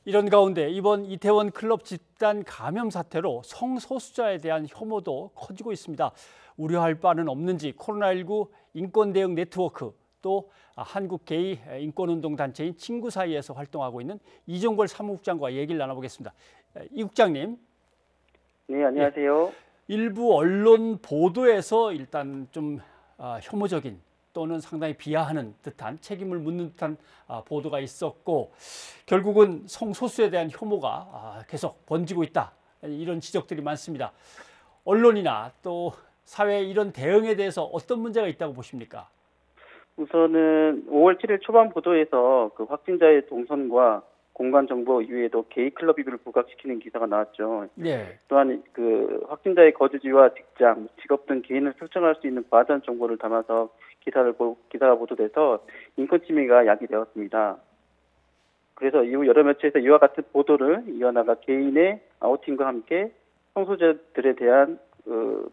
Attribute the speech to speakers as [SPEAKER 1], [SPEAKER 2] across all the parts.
[SPEAKER 1] 이런 가운데 이번 이태원 클럽 집단 감염 사태로 성소수자에 대한 혐오도 커지고 있습니다. 우려할 바는 없는지 코로나19 인권 대응 네트워크 또 한국 게이 인권운동 단체인 친구 사이에서 활동하고 있는 이종걸 사무국장과 얘기를 나눠보겠습니다. 이 국장님.
[SPEAKER 2] 네, 안녕하세요.
[SPEAKER 1] 일부 언론 보도에서 일단 좀 혐오적인 또는 상당히 비하하는 듯한 책임을 묻는 듯한 보도가 있었고 결국은 성소수에 대한 혐오가 계속 번지고 있다. 이런 지적들이 많습니다. 언론이나 또 사회의 이런 대응에 대해서 어떤 문제가 있다고 보십니까?
[SPEAKER 2] 우선은 5월 7일 초반 보도에서 그 확진자의 동선과 공간 정보 이외에도 게이 클럽 입을 부각시키는 기사가 나왔죠.
[SPEAKER 1] 네.
[SPEAKER 2] 또한 그 확진자의 거주지와 직장, 직업 등 개인을 특정할 수 있는 과도한 정보를 담아서 기사가 보도돼서 인권 침해가 야기되었습니다. 그래서 이후 여러 매체에서 이와 같은 보도를 이어나가 개인의 아우팅과 함께 성소수자들에 대한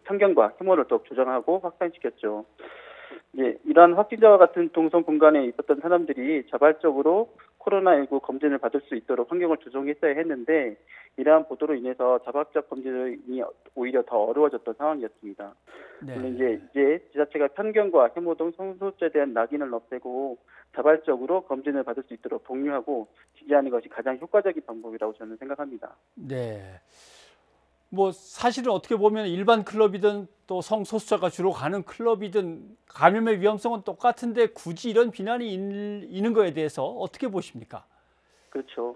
[SPEAKER 2] 편견과 혐오를 더욱 조장하고 확산시켰죠. 이러한 확진자와 같은 동선 공간에 있었던 사람들이 자발적으로 코로나19 검진을 받을 수 있도록 환경을 조성했어야 했는데 이러한 보도로 인해서 자발적 검진이 오히려 더 어려워졌던 상황이었습니다.
[SPEAKER 1] 네.
[SPEAKER 2] 물론 이제 지자체가 편견과 혐오 등 성소수자에 대한 낙인을 없애고 자발적으로 검진을 받을 수 있도록 독려하고 지지하는 것이 가장 효과적인 방법이라고 저는 생각합니다.
[SPEAKER 1] 네. 뭐 사실은 어떻게 보면 일반 클럽이든 또 성소수자가 주로 가는 클럽이든 감염의 위험성은 똑같은데 굳이 이런 비난이 있는 거에 대해서 어떻게 보십니까?
[SPEAKER 2] 그렇죠.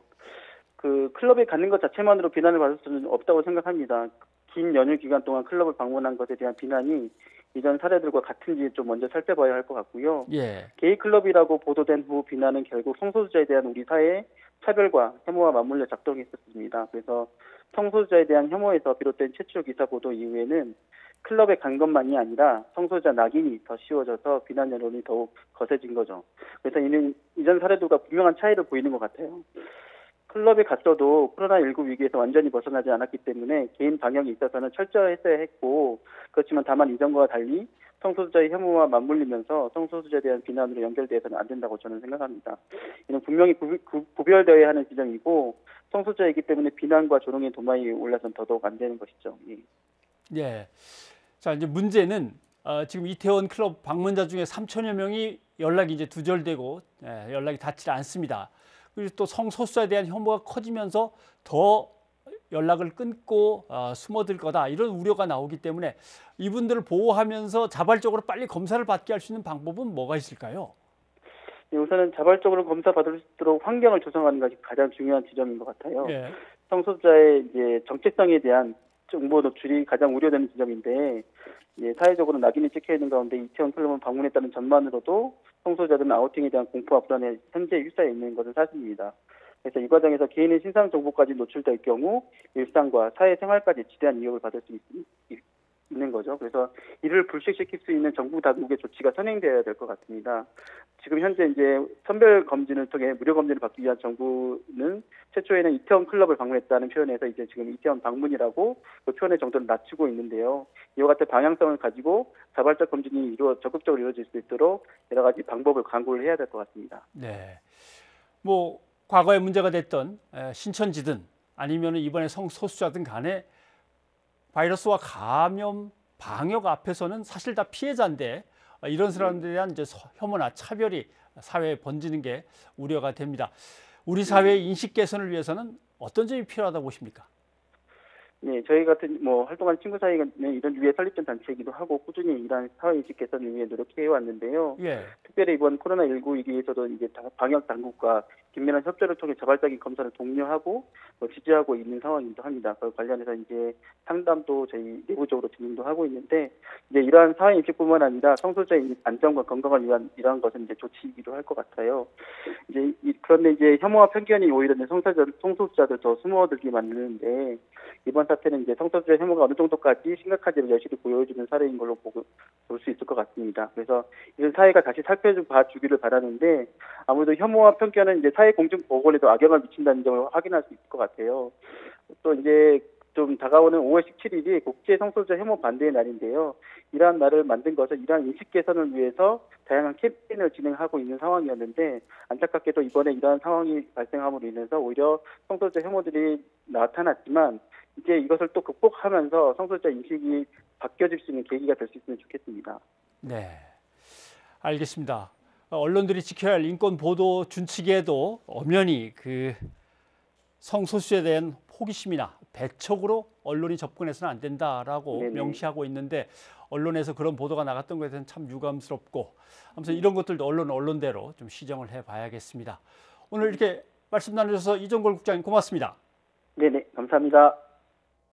[SPEAKER 2] 그 클럽에 가는 것 자체만으로 비난을 받을 수는 없다고 생각합니다. 긴 연휴 기간 동안 클럽을 방문한 것에 대한 비난이 이전 사례들과 같은지 좀 먼저 살펴봐야 할 것 같고요.
[SPEAKER 1] 예.
[SPEAKER 2] 게이 클럽이라고 보도된 후 비난은 결국 성소수자에 대한 우리 사회의 차별과 혐오와 맞물려 작동했었습니다. 그래서 성소수자에 대한 혐오에서 비롯된 최초 기사 보도 이후에는 클럽에 간 것만이 아니라 성소수자 낙인이 더 씌워져서 비난 여론이 더욱 거세진 거죠. 그래서 이는 이전 사례들과 분명한 차이를 보이는 것 같아요. 클럽에 갔어도 코로나19 위기에서 완전히 벗어나지 않았기 때문에 개인 방역에 있어서는 철저했어야 했고 그렇지만 다만 이전과 달리 성소수자의 혐오와 맞물리면서 성소수자에 대한 비난으로 연결되어서는 안 된다고 저는 생각합니다. 이는 분명히 구별되어야 하는 지점이고 성소수자이기 때문에 비난과 조롱의 도마에 올라선 더더욱 안 되는 것이죠. 예.
[SPEAKER 1] 예. 자, 이제 문제는 지금 이태원 클럽 방문자 중에 3천여 명이 연락이 이제 두절되고 연락이 닿지 않습니다. 그리고 또 성소수자에 대한 혐오가 커지면서 더 연락을 끊고 숨어들 거다 이런 우려가 나오기 때문에 이분들을 보호하면서 자발적으로 빨리 검사를 받게 할 수 있는 방법은 뭐가 있을까요?
[SPEAKER 2] 우선은 자발적으로 검사 받을 수 있도록 환경을 조성하는 것이 가장 중요한 지점인 것 같아요.
[SPEAKER 1] 예.
[SPEAKER 2] 성소수자의 이제 정체성에 대한 정보 노출이 가장 우려되는 지점인데 사회적으로 낙인이 찍혀 있는 가운데 이태원 클럽을 방문했다는 점만으로도 성소수자들은 아우팅에 대한 공포와 불안에 현재 휩싸여 있는 것은 사실입니다. 그래서 이 과정에서 개인의 신상 정보까지 노출될 경우 일상과 사회생활까지 지대한 위협을 받을 수 있는 거죠. 그래서 이를 불식시킬 수 있는 정부 당국의 조치가 선행되어야 될 것 같습니다. 지금 현재 이제 선별 검진을 통해 무료 검진을 받기 위한 정부는 최초에는 이태원 클럽을 방문했다는 표현에서 이제 지금 이태원 방문이라고 그 표현의 정도를 낮추고 있는데요. 이와 같은 방향성을 가지고 자발적 검진이 적극적으로 이루어질 수 있도록 여러 가지 방법을 강구를 해야 될 것 같습니다.
[SPEAKER 1] 네. 뭐 과거에 문제가 됐던 신천지든 아니면 이번에 성소수자든 간에 바이러스와 감염 방역 앞에서는 사실 다 피해자인데 이런 사람들에 대한 이제 혐오나 차별이 사회에 번지는 게 우려가 됩니다. 우리 사회의 인식 개선을 위해서는 어떤 점이 필요하다고 보십니까?
[SPEAKER 2] 네, 저희 같은 활동하는 친구 사이는 이런 위에 설립된 단체이기도 하고 꾸준히 이러한 사회인식 개선을 위해 노력해 왔는데요.
[SPEAKER 1] 예.
[SPEAKER 2] 특별히 이번 코로나19 위기에서도 이제 방역 당국과 긴밀한 협조를 통해 자발적인 검사를 독려하고 지지하고 있는 상황이기도 합니다. 그 관련해서 이제 상담도 저희 내부적으로 진행도 하고 있는데 이제 이러한 사회 인식뿐만 아니라 성소수자의 안전과 건강을 위한 이러한 것은 이제 조치이기도 할 것 같아요. 그런데 이제 혐오와 편견이 오히려 성소수자들 더 숨어들게 만드는데 이번 사태는 이제 성소수자 혐오가 어느 정도까지 심각한지를 여실히 보여주는 사례인 걸로 볼 수 있을 것 같습니다. 그래서 이런 사회가 다시 살펴봐 주기를 바라는데 아무래도 혐오와 편견은 이제 사회 공중 보건에도 악영향을 미친다는 점을 확인할 수 있을 것 같아요. 또 이제 좀 다가오는 5월 17일이 국제 성소수자 혐오 반대의 날인데요. 이러한 날을 만든 것은 이러한 인식 개선을 위해서 다양한 캠페인을 진행하고 있는 상황이었는데 안타깝게도 이번에 이러한 상황이 발생함으로 인해서 오히려 성소수자 혐오들이 나타났지만 이제 이것을 또 극복하면서 성소수자 인식이 바뀌어질 수 있는 계기가 될 수 있으면 좋겠습니다.
[SPEAKER 1] 네, 알겠습니다. 언론들이 지켜야 할 인권 보도 준칙에도 엄연히 그 성소수자에 대한 호기심이나 배척으로 언론이 접근해서는 안 된다라고
[SPEAKER 2] 네네.
[SPEAKER 1] 명시하고 있는데 언론에서 그런 보도가 나갔던 것에 대해서는 참 유감스럽고 아무튼 이런 것들도 언론대로 좀 시정을 해봐야겠습니다. 오늘 이렇게 말씀 나누셔서 이종걸 국장님 고맙습니다.
[SPEAKER 2] 네네, 감사합니다.